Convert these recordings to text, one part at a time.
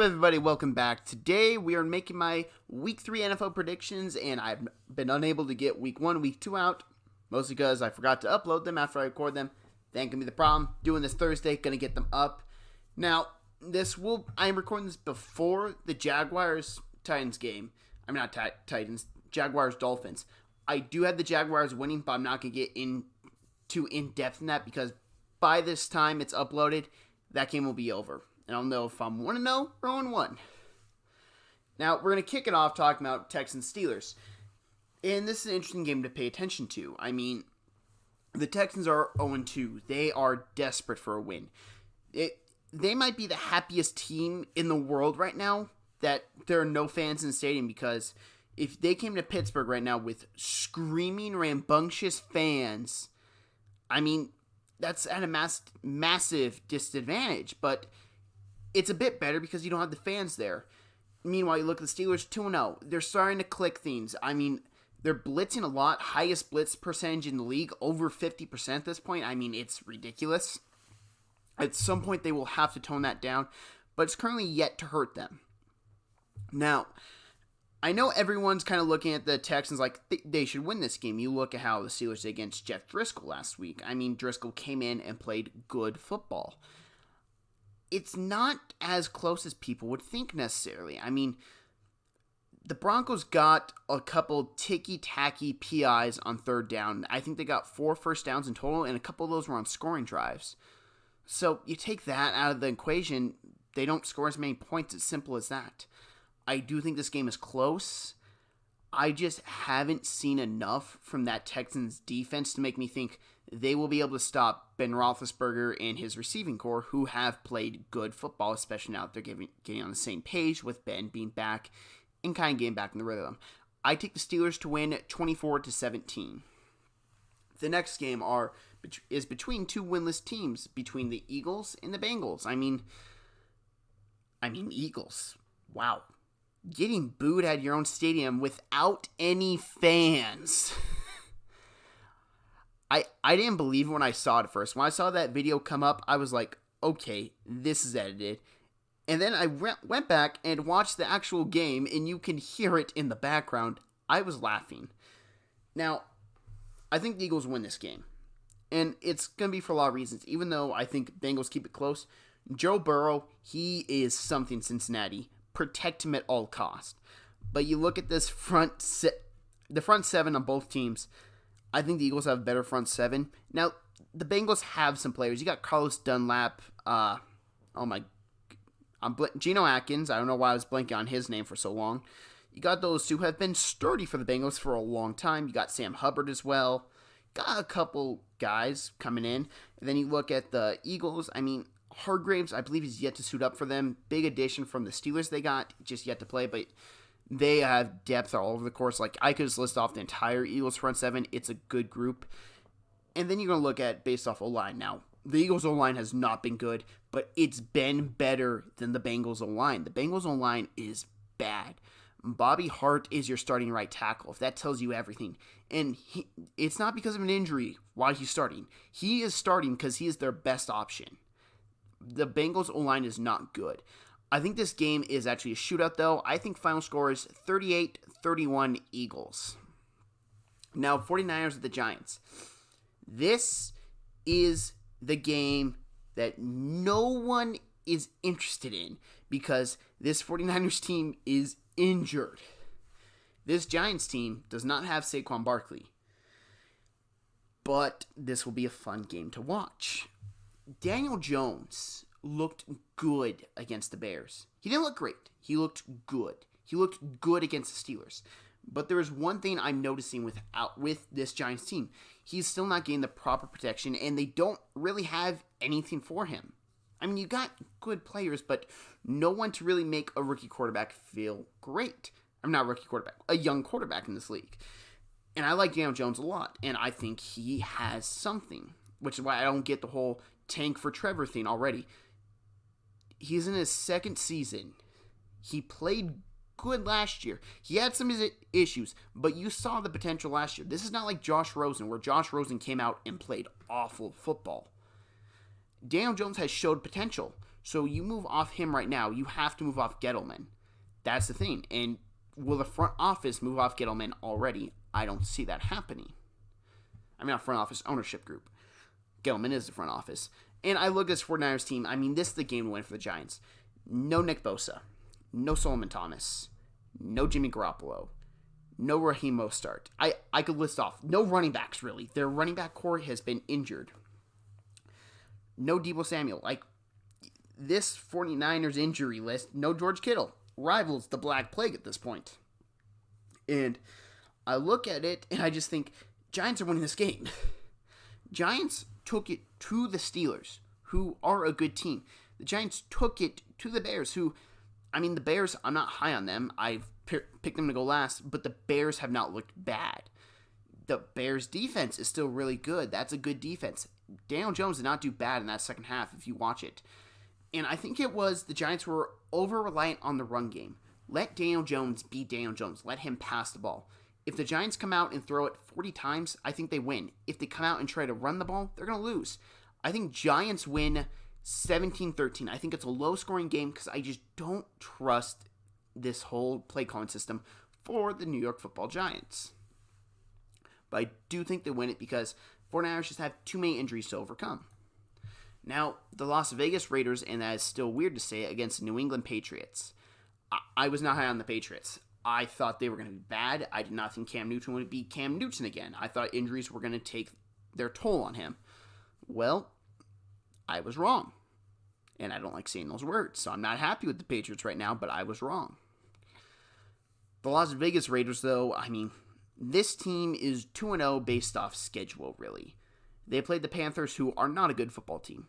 everybody, welcome back. Today we are making my Week 3 NFL predictions, and I've been unable to get Week 1, Week 2 out, mostly because I forgot to upload them after I record them. That ain't gonna be the problem. Doing this Thursday, gonna get them up. Now, I am recording this before the Jaguars-Titans game. I'm not Titans, Jaguars-Dolphins. I do have the Jaguars winning, but I'm not gonna get too in-depth in that because by this time it's uploaded, that game will be over. And I'll know if I'm 1-0 or 1-1. Now, we're going to kick it off talking about Texans-Steelers. And this is an interesting game to pay attention to. I mean, the Texans are 0-2. They are desperate for a win. They might be the happiest team in the world right now that there are no fans in the stadium, because if they came to Pittsburgh right now with screaming, rambunctious fans, I mean, that's at a massive disadvantage. But it's a bit better because you don't have the fans there. Meanwhile, you look at the Steelers 2-0. They're starting to click things. I mean, they're blitzing a lot. Highest blitz percentage in the league, over 50% at this point. I mean, it's ridiculous. At some point, they will have to tone that down, but it's currently yet to hurt them. Now, I know everyone's kind of looking at the Texans like they should win this game. You look at how the Steelers did against Jeff Driscoll last week. I mean, Driscoll came in and played good football. It's not as close as people would think necessarily. I mean, the Broncos got a couple ticky-tacky PIs on third down. I think they got 4 first downs in total, and a couple of those were on scoring drives. So you take that out of the equation, they don't score as many points. It's simple as that. I do think this game is close. I just haven't seen enough from that Texans defense to make me think they will be able to stop Ben Roethlisberger and his receiving corps, who have played good football, especially now that they're getting on the same page with Ben being back and kind of getting back in the rhythm. I take the Steelers to win 24-17. The next game is between two winless teams, between the Eagles and the Bengals. I mean, Eagles. Wow. Getting booed at your own stadium without any fans. I didn't believe it when I saw it at first. When I saw that video come up, I was like, okay, this is edited. And then I went back and watched the actual game, and you can hear it in the background. I was laughing. Now, I think the Eagles win this game. And it's going to be for a lot of reasons. Even though I think Bengals keep it close, Joe Burrow, he is something Cincinnati. Protect him at all costs. But you look at this the front seven on both teams. I think the Eagles have a better front seven. Now, the Bengals have some players. You got Carlos Dunlap. Geno Atkins. I don't know why I was blanking on his name for so long. You got those who have been sturdy for the Bengals for a long time. You got Sam Hubbard as well. Got a couple guys coming in. And then you look at the Eagles. I mean, Hargraves, I believe he's yet to suit up for them. Big addition from the Steelers they got, just yet to play, but they have depth all over the course. Like, I could just list off the entire Eagles front seven. It's a good group. And then you're going to look at based off O-line. Now, the Eagles O-line has not been good, but it's been better than the Bengals O-line. The Bengals O-line is bad. Bobby Hart is your starting right tackle, if that tells you everything. And it's not because of an injury why he's starting. He is starting because he is their best option. The Bengals O-line is not good. I think this game is actually a shootout, though. I think final score is 38-31 Eagles. Now, 49ers at the Giants. This is the game that no one is interested in because this 49ers team is injured. This Giants team does not have Saquon Barkley. But this will be a fun game to watch. Daniel Jones looked good against the Bears. He didn't look great. He looked good. He looked good against the Steelers. But there is one thing I'm noticing with this Giants team. He's still not getting the proper protection, and they don't really have anything for him. I mean, you got good players, but no one to really make a rookie quarterback feel great. I'm not a rookie quarterback, a young quarterback in this league. And I like Daniel Jones a lot, and I think he has something, which is why I don't get the whole tank for Trevor thing already. He's in his second season. He played good last year. He had some issues, but you saw the potential last year. This is not like Josh Rosen, where Josh Rosen came out and played awful football. Daniel Jones has showed potential. So you move off him right now, you have to move off Gettleman. That's the thing. And will the front office move off Gettleman already? I don't see that happening. I mean, not front office, ownership group. Gettleman is the front office. And I look at this 49ers team. I mean, this is the game to win for the Giants. No Nick Bosa. No Solomon Thomas. No Jimmy Garoppolo. No Raheem Mostert. I could list off. No running backs, really. Their running back core has been injured. No Deebo Samuel. Like, this 49ers injury list, no George Kittle. Rivals the Black Plague at this point. And I look at it, and I just think, Giants are winning this game. Giants took it to the Steelers, who are a good team. The Giants took it to the Bears, who, I mean, the Bears, I'm not high on them. I've picked them to go last, but the Bears have not looked bad. The Bears' defense is still really good. That's a good defense. Daniel Jones did not do bad in that second half, if you watch it. And I think it was the Giants were over-reliant on the run game. Let Daniel Jones be Daniel Jones. Let him pass the ball. If the Giants come out and throw it 40 times, I think they win. If they come out and try to run the ball, they're going to lose. I think Giants win 17-13. I think it's a low-scoring game because I just don't trust this whole play calling system for the New York Football Giants. But I do think they win it because 49ers just have too many injuries to overcome. Now, the Las Vegas Raiders, and that is still weird to say, against the New England Patriots. I was not high on the Patriots. I thought they were going to be bad. I did not think Cam Newton would be Cam Newton again. I thought injuries were going to take their toll on him. Well, I was wrong. And I don't like saying those words, so I'm not happy with the Patriots right now, but I was wrong. The Las Vegas Raiders, though, I mean, this team is 2-0 based off schedule, really. They played the Panthers, who are not a good football team.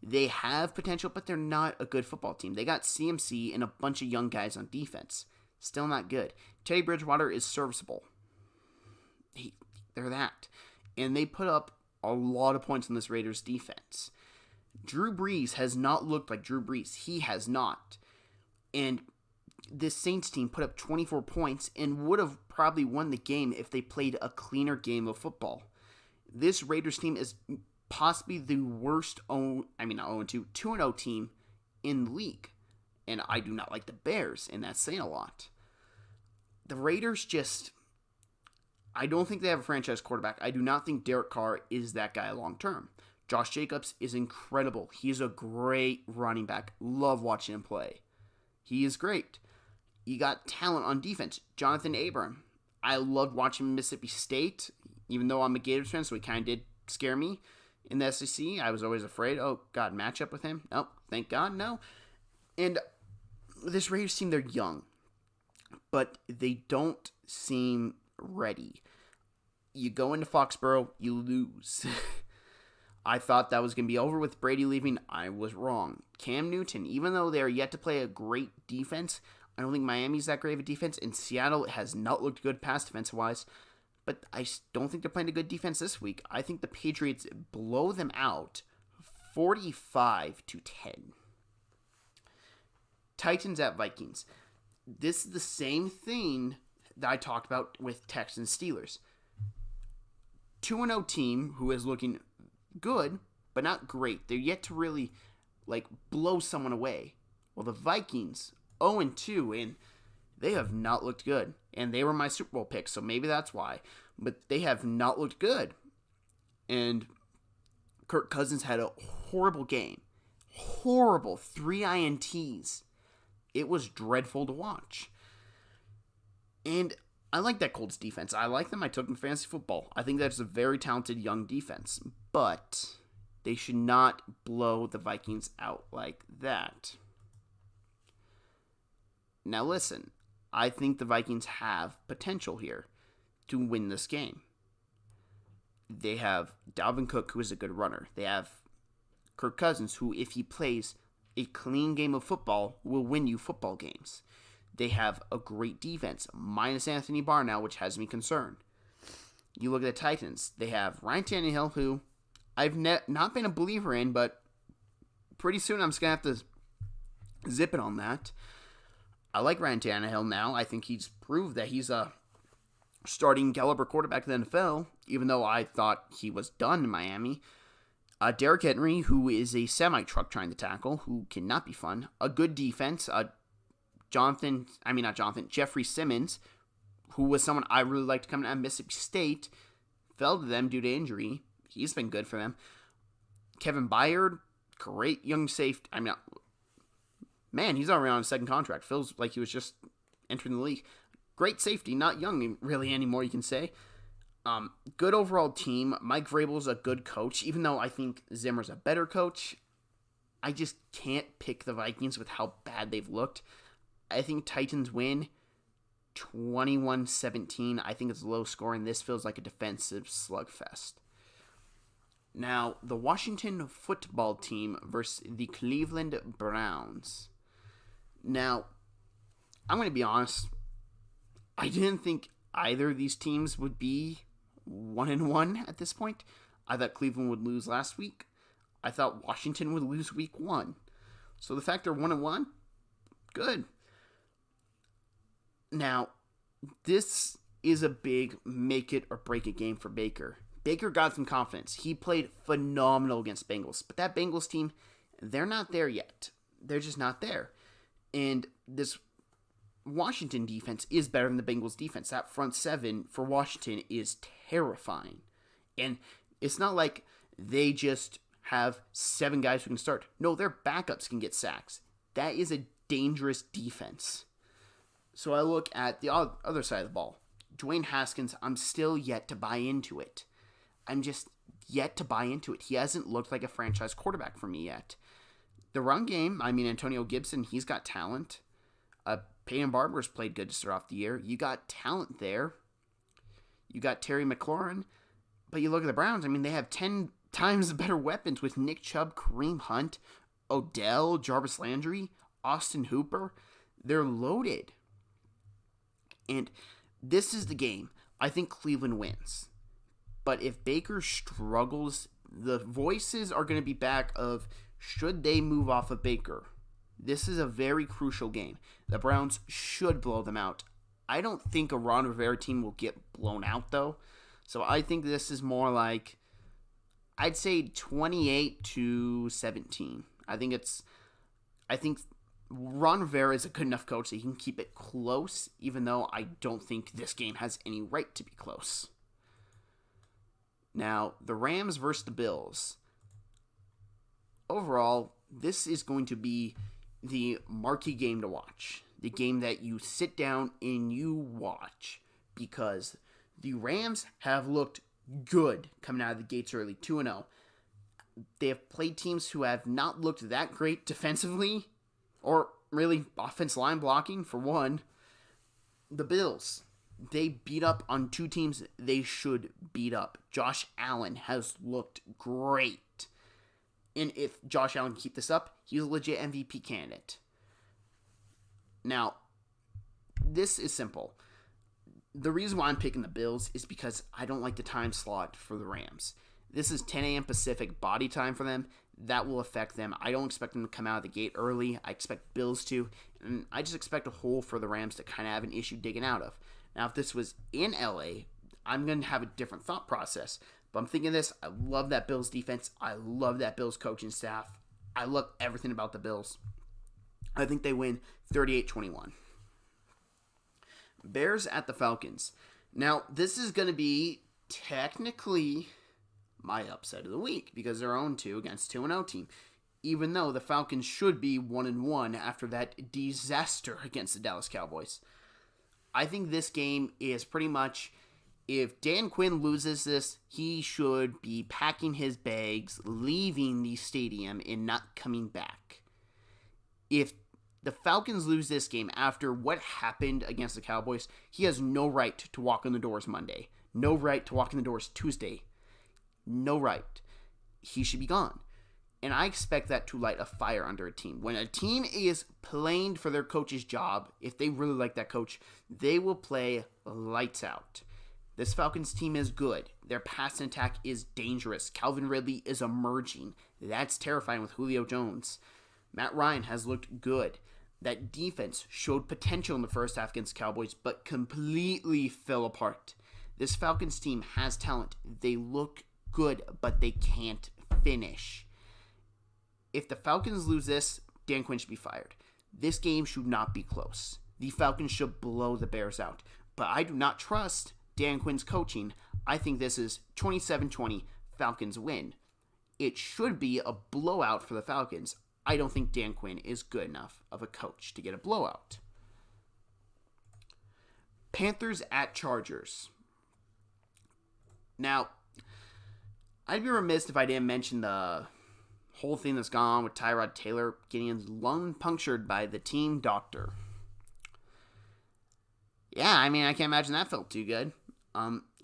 They have potential, but they're not a good football team. They got CMC and a bunch of young guys on defense. Still not good. Teddy Bridgewater is serviceable. They're that. And they put up a lot of points on this Raiders defense. Drew Brees has not looked like Drew Brees. He has not. And this Saints team put up 24 points and would have probably won the game if they played a cleaner game of football. This Raiders team is possibly the worst 2-0 team in the league. And I do not like the Bears, and that's saying a lot. The Raiders just, I don't think they have a franchise quarterback. I do not think Derek Carr is that guy long term. Josh Jacobs is incredible. He is a great running back. Love watching him play. He is great. You got talent on defense. Jonathan Abram. I loved watching Mississippi State, even though I'm a Gators fan, so he kind of did scare me in the SEC. I was always afraid, oh, God, match up with him. Nope, thank God, no. And this Raiders team, they're young, but they don't seem ready. You go into Foxborough, you lose. I thought that was going to be over with Brady leaving. I was wrong. Cam Newton, even though they are yet to play a great defense, I don't think Miami's that great of a defense, and Seattle has not looked good pass defense-wise, but I don't think they're playing a good defense this week. I think the Patriots blow them out 45-10. Titans at Vikings. This is the same thing that I talked about with Texans Steelers. 2-0 team who is looking good, but not great. They're yet to really blow someone away. Well, the Vikings 0-2, and they have not looked good. And they were my Super Bowl pick, so maybe that's why. But they have not looked good. And Kirk Cousins had a horrible game. Horrible. 3 INTs. It was dreadful to watch. And I like that Colts defense. I like them. I took them to fantasy football. I think that's a very talented young defense. But they should not blow the Vikings out like that. Now listen, I think the Vikings have potential here to win this game. They have Dalvin Cook, who is a good runner. They have Kirk Cousins, who, if he plays a clean game of football, will win you football games. They have a great defense, minus Anthony Barr now, which has me concerned. You look at the Titans. They have Ryan Tannehill, who I've not been a believer in, but pretty soon I'm just going to have to zip it on that. I like Ryan Tannehill now. I think he's proved that he's a starting caliber quarterback in the NFL, even though I thought he was done in Miami. Derrick Henry, who is a semi-truck trying to tackle, who cannot be fun. A good defense. Jeffrey Simmons, who was someone I really liked coming out of Mississippi State, fell to them due to injury. He's been good for them. Kevin Byard, great young safety. He's already on a second contract. Feels like he was just entering the league. Great safety, not young really anymore, you can say. Good overall team. Mike Vrabel's a good coach, even though I think Zimmer's a better coach. I just can't pick the Vikings with how bad they've looked. I think Titans win 21-17. I think it's low scoring. This feels like a defensive slugfest. Now, the Washington football team versus the Cleveland Browns. Now, I'm going to be honest. I didn't think either of these teams would be 1-1 at this point. I thought Cleveland would lose last week. I thought Washington would lose week 1. So the fact they're 1-1, good. Now, this is a big make it or break it game for Baker. Baker got some confidence. He played phenomenal against Bengals. But that Bengals team, they're not there yet. They're just not there. And this Washington defense is better than the Bengals defense. That front seven for Washington is terrifying. And it's not like they just have 7 guys who can start. No, their backups can get sacks. That is a dangerous defense. So I look at the other side of the ball. Dwayne Haskins, I'm still yet to buy into it. I'm just yet to buy into it. He hasn't looked like a franchise quarterback for me yet. The run game, Antonio Gibson, he's got talent. Peyton Barber's played good to start off the year. You got talent there. You got Terry McLaurin. But you look at the Browns, they have 10 times better weapons with Nick Chubb, Kareem Hunt, Odell, Jarvis Landry, Austin Hooper. They're loaded. And this is the game. I think Cleveland wins. But if Baker struggles, the voices are going to be back of, should they move off of Baker? This is a very crucial game. The Browns should blow them out. I don't think a Ron Rivera team will get blown out, though. So I think this is more like, I'd say 28-17. I think Ron Rivera is a good enough coach that he can keep it close, even though I don't think this game has any right to be close. Now, the Rams versus the Bills. Overall, this is going to be the marquee game to watch. The game that you sit down and you watch. Because the Rams have looked good coming out of the gates early, 2-0. They have played teams who have not looked that great defensively, or really offensive line blocking, for one. The Bills, they beat up on 2 teams they should beat up. Josh Allen has looked great. And if Josh Allen can keep this up, he's a legit MVP candidate. Now, this is simple. The reason why I'm picking the Bills is because I don't like the time slot for the Rams. This is 10 a.m. Pacific body time for them. That will affect them. I don't expect them to come out of the gate early. I expect Bills to. And I just expect a hole for the Rams to kind of have an issue digging out of. Now, if this was in LA, I'm going to have a different thought process. But I'm thinking this. I love that Bills defense. I love that Bills coaching staff. I love everything about the Bills. I think they win 38-21. Bears at the Falcons. Now, this is going to be technically my upset of the week because they're 0-2 against 2-0 team. Even though the Falcons should be 1-1 after that disaster against the Dallas Cowboys. I think this game is pretty much, if Dan Quinn loses this, he should be packing his bags, leaving the stadium, and not coming back. If the Falcons lose this game after what happened against the Cowboys, he has no right to walk in the doors Monday. No right to walk in the doors Tuesday. No right. He should be gone. And I expect that to light a fire under a team. When a team is playing for their coach's job, if they really like that coach, they will play lights out. This Falcons team is good. Their passing attack is dangerous. Calvin Ridley is emerging. That's terrifying with Julio Jones. Matt Ryan has looked good. That defense showed potential in the first half against the Cowboys, but completely fell apart. This Falcons team has talent. They look good, but they can't finish. If the Falcons lose this, Dan Quinn should be fired. This game should not be close. The Falcons should blow the Bears out. But I do not trust Dan Quinn's coaching. I think this is 27-20, Falcons win. It should be a blowout for the Falcons. I don't think Dan Quinn is good enough of a coach to get a blowout. Panthers at Chargers. Now, I'd be remiss if I didn't mention the whole thing that's gone on with Tyrod Taylor getting his lung punctured by the team doctor. Yeah, I mean, I can't imagine that felt too good.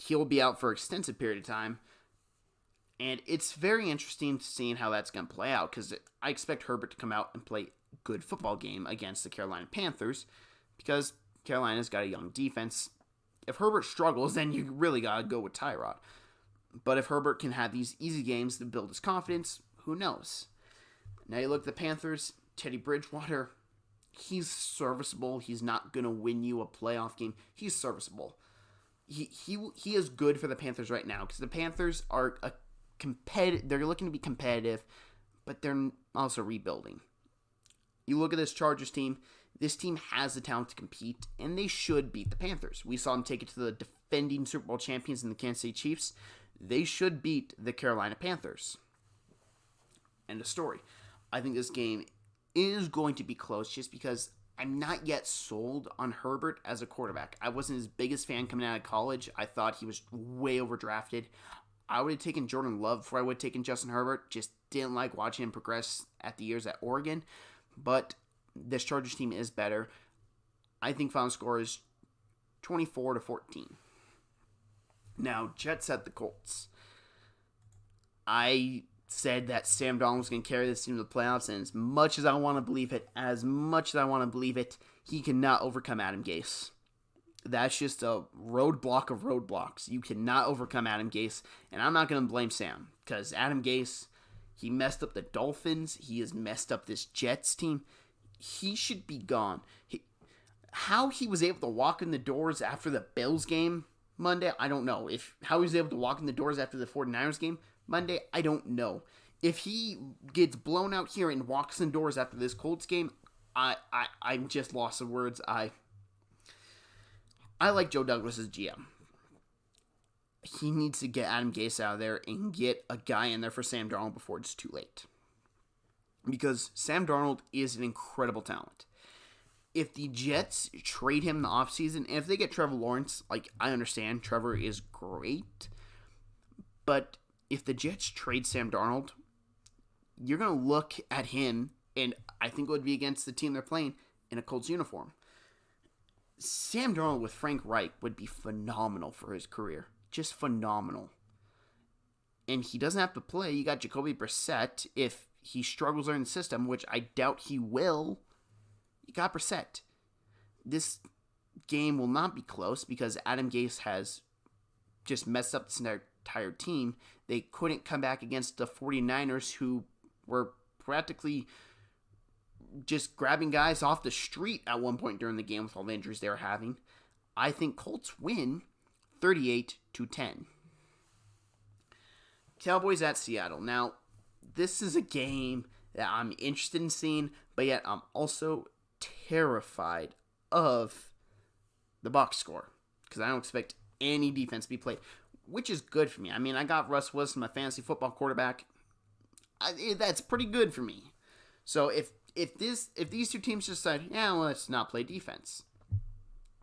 He'll be out for an extensive period of time. And it's very interesting seeing how that's going to play out, because I expect Herbert to come out and play a good football game against the Carolina Panthers, because Carolina's got a young defense. If Herbert struggles, then you really got to go with Tyrod. But if Herbert can have these easy games to build his confidence, who knows? Now you look at the Panthers, Teddy Bridgewater, he's serviceable. He's not going to win you a playoff game. He's serviceable. He is good for the Panthers right now, because the Panthers are they're looking to be competitive, but they're also rebuilding. You look at this Chargers team, this team has the talent to compete, and they should beat the Panthers. We saw them take it to the defending Super Bowl champions in the Kansas City Chiefs. They should beat the Carolina Panthers. End of story. I think this game is going to be close just because I'm not yet sold on Herbert as a quarterback. I wasn't his biggest fan coming out of college. I thought he was way overdrafted. I would have taken Jordan Love before I would have taken Justin Herbert. Just didn't like watching him progress at the years at Oregon. But this Chargers team is better. I think final score is 24-14. Now, Jets at the Colts. I said that Sam Darnold was going to carry this team to the playoffs, and as much as I want to believe it, he cannot overcome Adam Gase. That's just a roadblock of roadblocks. You cannot overcome Adam Gase, and I'm not going to blame Sam, because Adam Gase, he messed up the Dolphins. He has messed up this Jets team. He should be gone. How he was able to walk in the doors after the Bills game Monday, I don't know. How he was able to walk in the doors after the 49ers game Monday, I don't know. If he gets blown out here and walks in doors after this Colts game, I'm just lost of words. I like Joe Douglas as GM. He needs to get Adam Gase out of there and get a guy in there for Sam Darnold before it's too late. Because Sam Darnold is an incredible talent. If the Jets trade him in the offseason, and if they get Trevor Lawrence, I understand Trevor is great, but if the Jets trade Sam Darnold, you're going to look at him, and I think it would be against the team they're playing, in a Colts uniform. Sam Darnold with Frank Reich would be phenomenal for his career. Just phenomenal. And he doesn't have to play. You got Jacoby Brissett. If he struggles in the system, which I doubt he will, you got Brissett. This game will not be close because Adam Gase has just messed up this entire team. They couldn't come back against the 49ers, who were practically just grabbing guys off the street at one point during the game with all the injuries they were having. I think Colts win 38-10. Cowboys at Seattle. Now, this is a game that I'm interested in seeing, but yet I'm also terrified of the box score because I don't expect any defense to be played, which is good for me. I mean, I got Russ Wilson, my fantasy football quarterback. That's pretty good for me. So if these two teams decide, let's not play defense,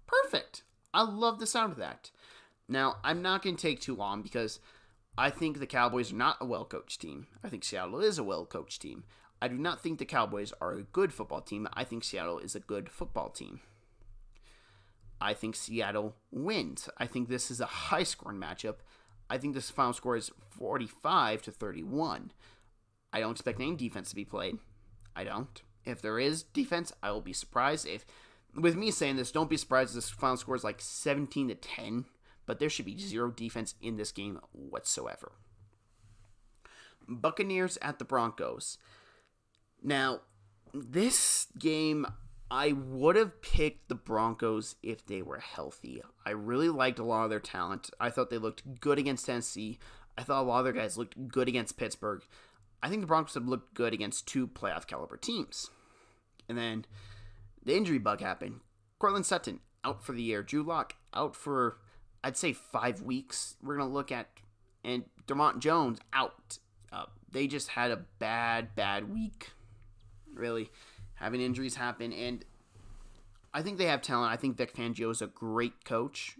perfect. I love the sound of that. Now, I'm not going to take too long because I think the Cowboys are not a well-coached team. I think Seattle is a well-coached team. I do not think the Cowboys are a good football team. I think Seattle is a good football team. I think Seattle wins. I think this is a high-scoring matchup. I think this final score is 45-31. I don't expect any defense to be played. I don't. If there is defense, I will be surprised. With me saying this, don't be surprised if this final score is 17-10. But there should be zero defense in this game whatsoever. Buccaneers at the Broncos. Now, this game, I would have picked the Broncos if they were healthy. I really liked a lot of their talent. I thought they looked good against Tennessee. I thought a lot of their guys looked good against Pittsburgh. I think the Broncos have looked good against 2 playoff caliber teams. And then the injury bug happened. Cortland Sutton out for the year. Drew Lock out for, I'd say, 5 weeks. We're going to look at, and Dermont Jones out. They just had a bad week. Really, having injuries happen. And I think they have talent. I think Vic Fangio is a great coach.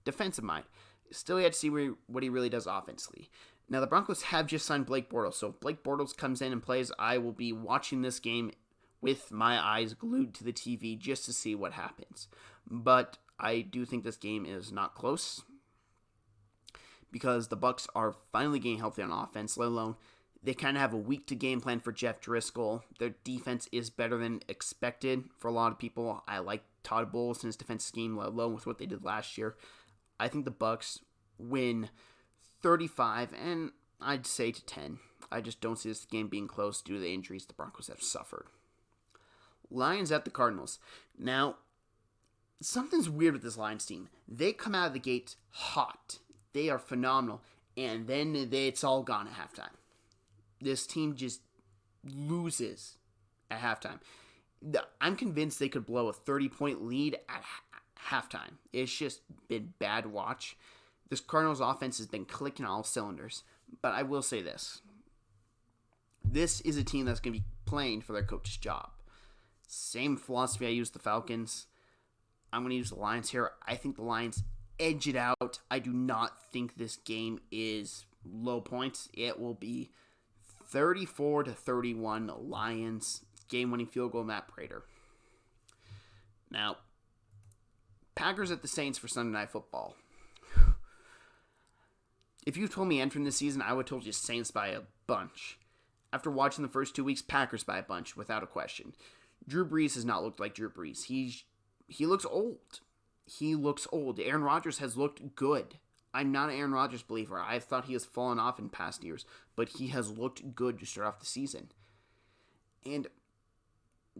Defensive mind. Still yet to see what he really does offensively. Now, the Broncos have just signed Blake Bortles. So if Blake Bortles comes in and plays, I will be watching this game with my eyes glued to the TV just to see what happens. But I do think this game is not close because the Bucs are finally getting healthy on offense, let alone they kind of have a week to game plan for Jeff Driscoll. Their defense is better than expected for a lot of people. I like Todd Bowles and his defense scheme, let alone with what they did last year. I think the Bucs win 35, and I'd say to 10. I just don't see this game being close due to the injuries the Broncos have suffered. Lions at the Cardinals. Now, something's weird with this Lions team. They come out of the gate hot. They are phenomenal, and then it's all gone at halftime. This team just loses at halftime. I'm convinced they could blow a 30-point lead at halftime. It's just been bad watch. This Cardinals offense has been clicking all cylinders. But I will say this. This is a team that's going to be playing for their coach's job. Same philosophy I used the Falcons. I'm going to use the Lions here. I think the Lions edge it out. I do not think this game is low points. It will be 34-31 Lions. Game-winning field goal, Matt Prater. Now, Packers at the Saints for Sunday Night Football. If you told me entering the season, I would have told you Saints by a bunch. After watching the first 2 weeks, Packers by a bunch, without a question. Drew Brees has not looked like Drew Brees. He looks old. He looks old. Aaron Rodgers has looked good. I'm not an Aaron Rodgers believer. I've thought he has fallen off in past years, but he has looked good to start off the season. And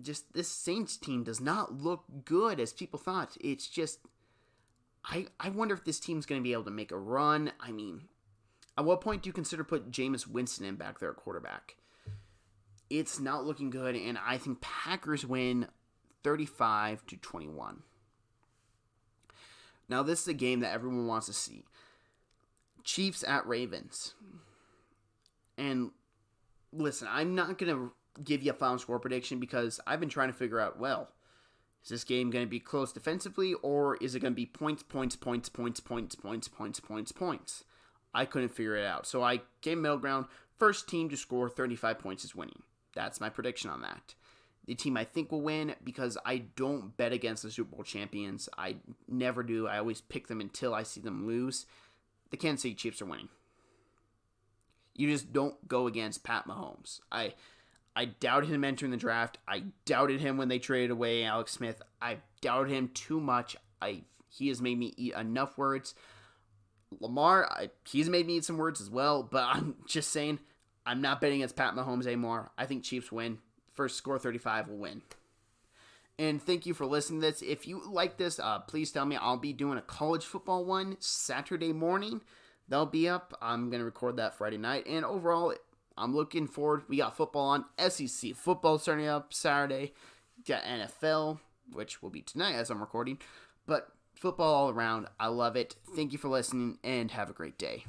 just this Saints team does not look good as people thought. It's just, I wonder if this team's going to be able to make a run. I mean, at what point do you consider put Jameis Winston in back there at quarterback? It's not looking good, and I think Packers win 35-21. Now, this is a game that everyone wants to see. Chiefs at Ravens. And listen, I'm not going to give you a final score prediction because I've been trying to figure out, well, is this game going to be close defensively, or is it going to be points? I couldn't figure it out. So I came middle ground. First team to score 35 points is winning. That's my prediction on that. The team I think will win, because I don't bet against the Super Bowl champions. I never do. I always pick them until I see them lose. The Kansas City Chiefs are winning. You just don't go against Pat Mahomes. I doubted him entering the draft. I doubted him when they traded away Alex Smith. I doubted him too much. He has made me eat enough words. Lamar, he's made me eat some words as well, but I'm just saying, I'm not betting against Pat Mahomes anymore. I think Chiefs win. First score 35 will win. And thank you for listening to this. If you like this, please tell me. I'll be doing a college football one Saturday morning. That'll be up. I'm going to record that Friday night. And overall, I'm looking forward. We got football on. SEC football starting up Saturday. Got NFL, which will be tonight as I'm recording. But football all around. I love it. Thank you for listening, and have a great day.